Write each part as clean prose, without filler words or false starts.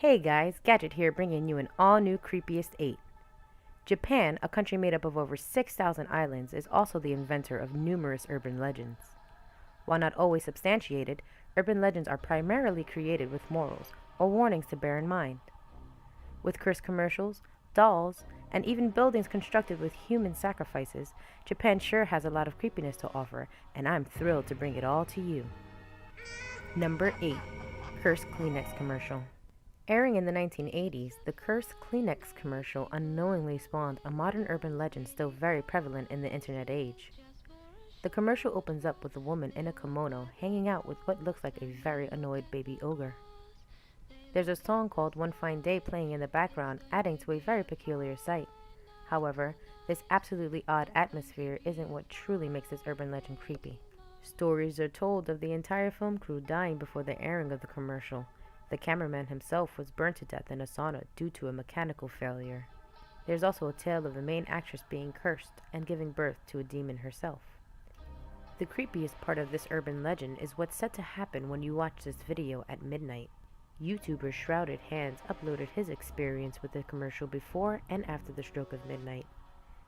Hey guys, Gadget here bringing you an all-new Creepiest 8. Japan, a country made up of over 6,000 islands, is also the inventor of numerous urban legends. While not always substantiated, urban legends are primarily created with morals or warnings to bear in mind. With cursed commercials, dolls, and even buildings constructed with human sacrifices, Japan sure has a lot of creepiness to offer, and I'm thrilled to bring it all to you. Number 8. Cursed Kleenex Commercial. Airing in the 1980s, the cursed Kleenex commercial unknowingly spawned a modern urban legend still very prevalent in the internet age. The commercial opens up with a woman in a kimono hanging out with what looks like a very annoyed baby ogre. There's a song called One Fine Day playing in the background, adding to a very peculiar sight. However, this absolutely odd atmosphere isn't what truly makes this urban legend creepy. Stories are told of the entire film crew dying before the airing of the commercial. The cameraman himself was burned to death in a sauna due to a mechanical failure. There's also a tale of the main actress being cursed and giving birth to a demon herself. The creepiest part of this urban legend is what's set to happen when you watch this video at midnight. YouTuber Shrouded Hands uploaded his experience with the commercial before and after the stroke of midnight.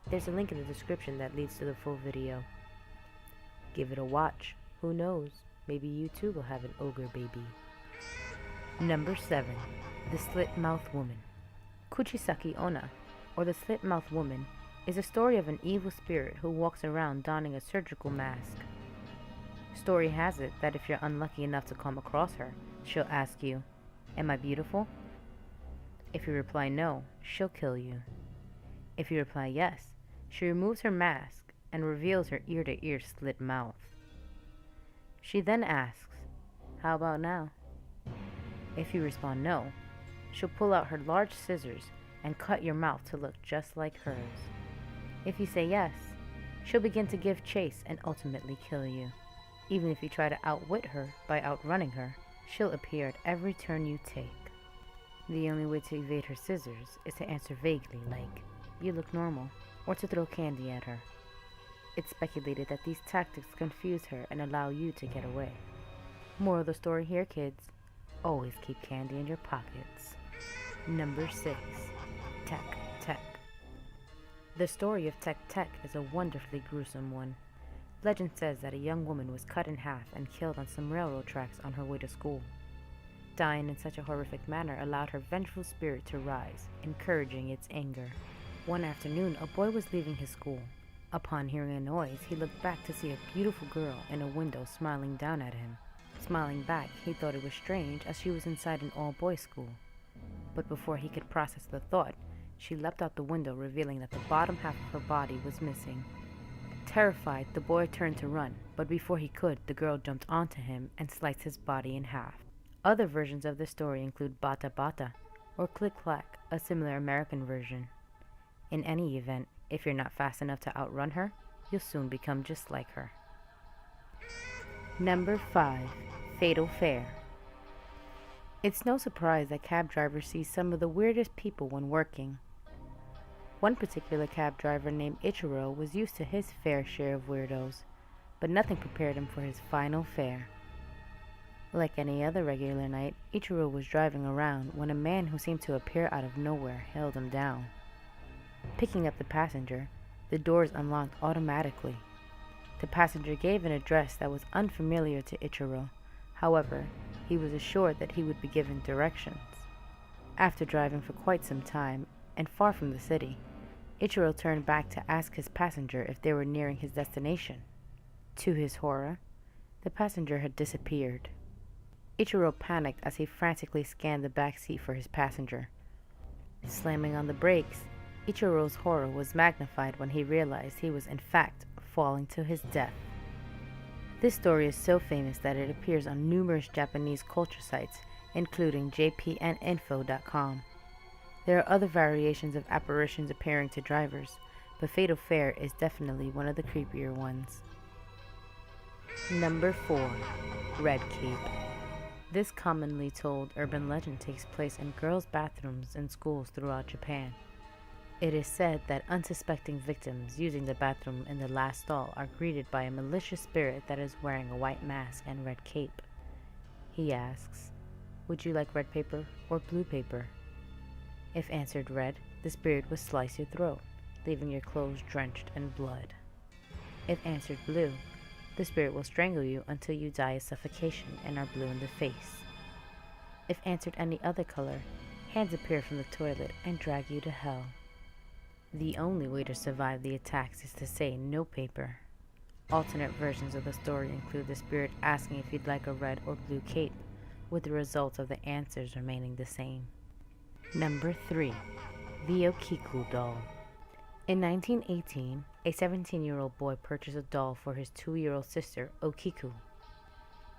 There's a link in the description that leads to the full video. Give it a watch. Who knows? Maybe you too will have an ogre baby. Number 7. The Slit-Mouthed Woman. Kuchisaki Onna, or the Slit-Mouthed Woman, is a story of an evil spirit who walks around donning a surgical mask. Story has it that if you're unlucky enough to come across her, she'll ask you, "Am I beautiful?" If you reply no, she'll kill you. If you reply yes, she removes her mask and reveals her ear-to-ear slit mouth. She then asks, "How about now?" If you respond no, she'll pull out her large scissors and cut your mouth to look just like hers. If you say yes, she'll begin to give chase and ultimately kill you. Even if you try to outwit her by outrunning her, she'll appear at every turn you take. The only way to evade her scissors is to answer vaguely like, "You look normal," or to throw candy at her. It's speculated that these tactics confuse her and allow you to get away. Moral of the story here, kids. Always keep candy in your pockets. Number 6. Tech Tech. The story of Tech Tech is a wonderfully gruesome one. Legend says that a young woman was cut in half and killed on some railroad tracks on her way to school. Dying in such a horrific manner allowed her vengeful spirit to rise, encouraging its anger. One afternoon, a boy was leaving his school. Upon hearing a noise, he looked back to see a beautiful girl in a window smiling down at him. Smiling back, he thought it was strange as she was inside an all-boys school. But before he could process the thought, she leapt out the window, revealing that the bottom half of her body was missing. Terrified, the boy turned to run, but before he could, the girl jumped onto him and sliced his body in half. Other versions of the story include Bata Bata, or Click Clack, a similar American version. In any event, if you're not fast enough to outrun her, you'll soon become just like her. Number 5. Fatal Fare. It's no surprise that cab drivers see some of the weirdest people when working. One particular cab driver named Ichiro was used to his fair share of weirdos, but nothing prepared him for his final fare. Like any other regular night, Ichiro was driving around when a man who seemed to appear out of nowhere held him down. Picking up the passenger, the doors unlocked automatically. The passenger gave an address that was unfamiliar to Ichiro. However, he was assured that he would be given directions. After driving for quite some time, and far from the city, Ichiro turned back to ask his passenger if they were nearing his destination. To his horror, the passenger had disappeared. Ichiro panicked as he frantically scanned the back seat for his passenger. Slamming on the brakes, Ichiro's horror was magnified when he realized he was in fact falling to his death. This story is so famous that it appears on numerous Japanese culture sites, including jpninfo.com. There are other variations of apparitions appearing to drivers, but Fatal Fare is definitely one of the creepier ones. Number 4. Red Cape. This commonly told urban legend takes place in girls' bathrooms in schools throughout Japan. It is said that unsuspecting victims using the bathroom in the last stall are greeted by a malicious spirit that is wearing a white mask and red cape. He asks, Would you like red paper or blue paper? If answered red, the spirit will slice your throat, leaving your clothes drenched in blood. If answered blue, the spirit will strangle you until you die of suffocation and are blue in the face. If answered any other color, hands appear from the toilet and drag you to hell. The only way to survive the attacks is to say no paper. Alternate versions of the story include the spirit asking if you'd like a red or blue cape, with the results of the answers remaining the same. Number 3. The Okiku Doll. In 1918, a 17-year-old boy purchased a doll for his 2-year-old sister, Okiku.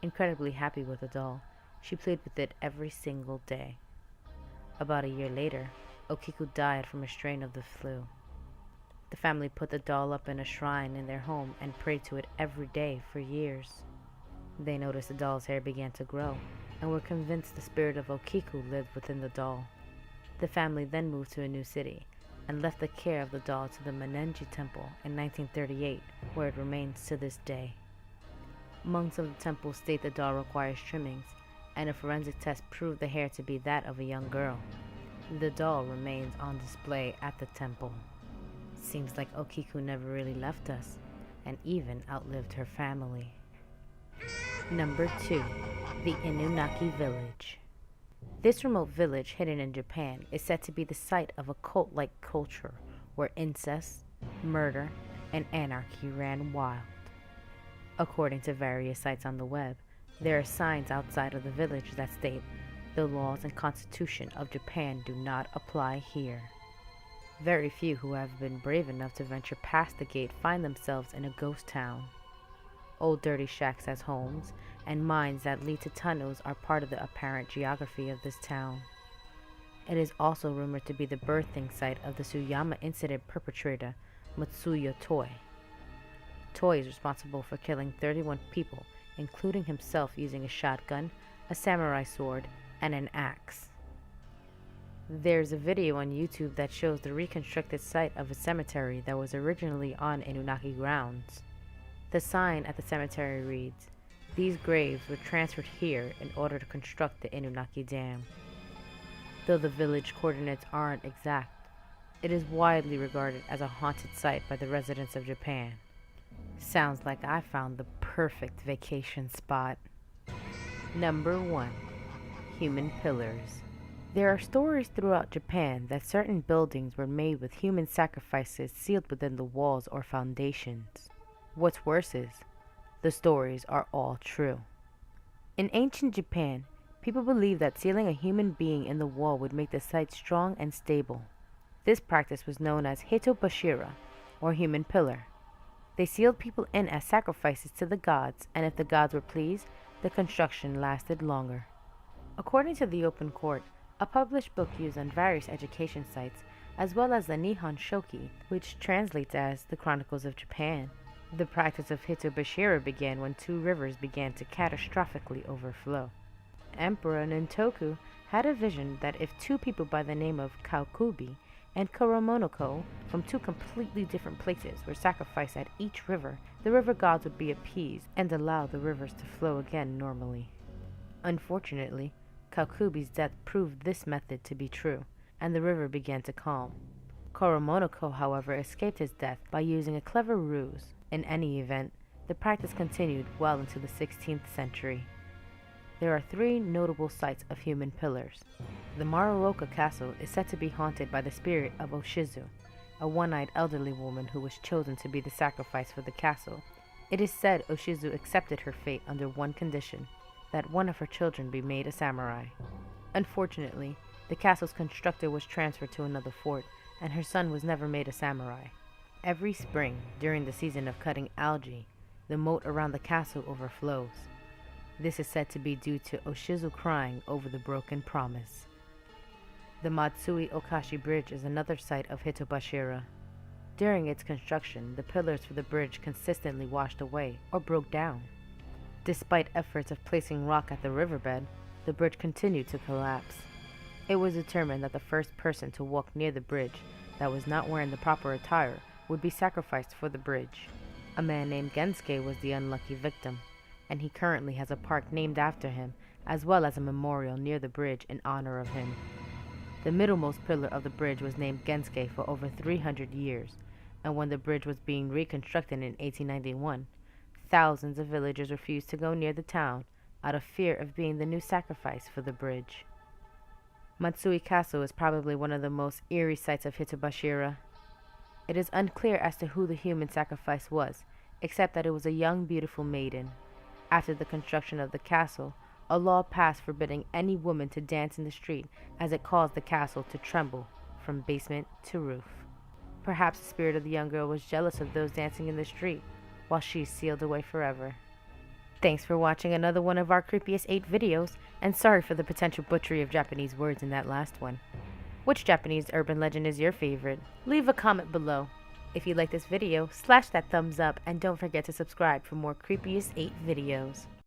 Incredibly happy with the doll, she played with it every single day. About a year later, Okiku died from a strain of the flu. The family put the doll up in a shrine in their home and prayed to it every day for years. They noticed the doll's hair began to grow and were convinced the spirit of Okiku lived within the doll. The family then moved to a new city and left the care of the doll to the Manenji Temple in 1938, where it remains to this day. Monks of the temple state the doll requires trimmings, and a forensic test proved the hair to be that of a young girl. The doll remains on display at the temple. Seems like Okiku never really left us, and even outlived her family. Number 2. The Inunaki Village. This remote village hidden in Japan is said to be the site of a cult-like culture where incest, murder, and anarchy ran wild. According to various sites on the web, there are signs outside of the village that state, "The laws and constitution of Japan do not apply here." Very few who have been brave enough to venture past the gate find themselves in a ghost town. Old dirty shacks as homes, and mines that lead to tunnels are part of the apparent geography of this town. It is also rumored to be the birthing site of the Tsuyama incident perpetrator, Matsuya Toi. Toi is responsible for killing 31 people, including himself, using a shotgun, a samurai sword, and an axe. There's a video on YouTube that shows the reconstructed site of a cemetery that was originally on Inunaki grounds. The sign at the cemetery reads, "These graves were transferred here in order to construct the Inunaki Dam." Though the village coordinates aren't exact, it is widely regarded as a haunted site by the residents of Japan. Sounds like I found the perfect vacation spot. Number 1. Human Pillars. There are stories throughout Japan that certain buildings were made with human sacrifices sealed within the walls or foundations. What's worse is, the stories are all true. In ancient Japan, people believed that sealing a human being in the wall would make the site strong and stable. This practice was known as hitobashira, or human pillar. They sealed people in as sacrifices to the gods, and if the gods were pleased, the construction lasted longer. According to the Open Court, a published book used on various education sites, as well as the Nihon Shoki, which translates as the Chronicles of Japan, the practice of hitobashira began when 2 rivers began to catastrophically overflow. Emperor Nintoku had a vision that if 2 people by the name of Kaukubi and Koromonoko from 2 completely different places were sacrificed at each river, the river gods would be appeased and allow the rivers to flow again normally. Unfortunately, Kaukubi's death proved this method to be true, and the river began to calm. Koromonoko, however, escaped his death by using a clever ruse. In any event, the practice continued well into the 16th century. There are 3 notable sites of human pillars. The Maruoka Castle is said to be haunted by the spirit of Oshizu, a one-eyed elderly woman who was chosen to be the sacrifice for the castle. It is said Oshizu accepted her fate under one condition, that one of her children be made a samurai. Unfortunately, the castle's constructor was transferred to another fort, and her son was never made a samurai. Every spring, during the season of cutting algae, the moat around the castle overflows. This is said to be due to Oshizu crying over the broken promise. The Matsui Okashi Bridge is another site of hitobashira. During its construction, the pillars for the bridge consistently washed away or broke down. Despite efforts of placing rock at the riverbed, the bridge continued to collapse. It was determined that the first person to walk near the bridge that was not wearing the proper attire would be sacrificed for the bridge. A man named Gensuke was the unlucky victim, and he currently has a park named after him as well as a memorial near the bridge in honor of him. The middlemost pillar of the bridge was named Gensuke for over 300 years, and when the bridge was being reconstructed in 1891, thousands of villagers refused to go near the town out of fear of being the new sacrifice for the bridge. Matsui Castle is probably one of the most eerie sights of Hitobashira. It is unclear as to who the human sacrifice was, except that it was a young, beautiful maiden. After the construction of the castle, a law passed forbidding any woman to dance in the street, as it caused the castle to tremble from basement to roof. Perhaps the spirit of the young girl was jealous of those dancing in the street, while she sealed away forever. Thanks for watching another one of our Creepiest 8 videos, and sorry for the potential butchery of Japanese words in that last one. Which Japanese urban legend is your favorite? Leave a comment below. If you like this video, slash that thumbs up, and don't forget to subscribe for more Creepiest 8 videos.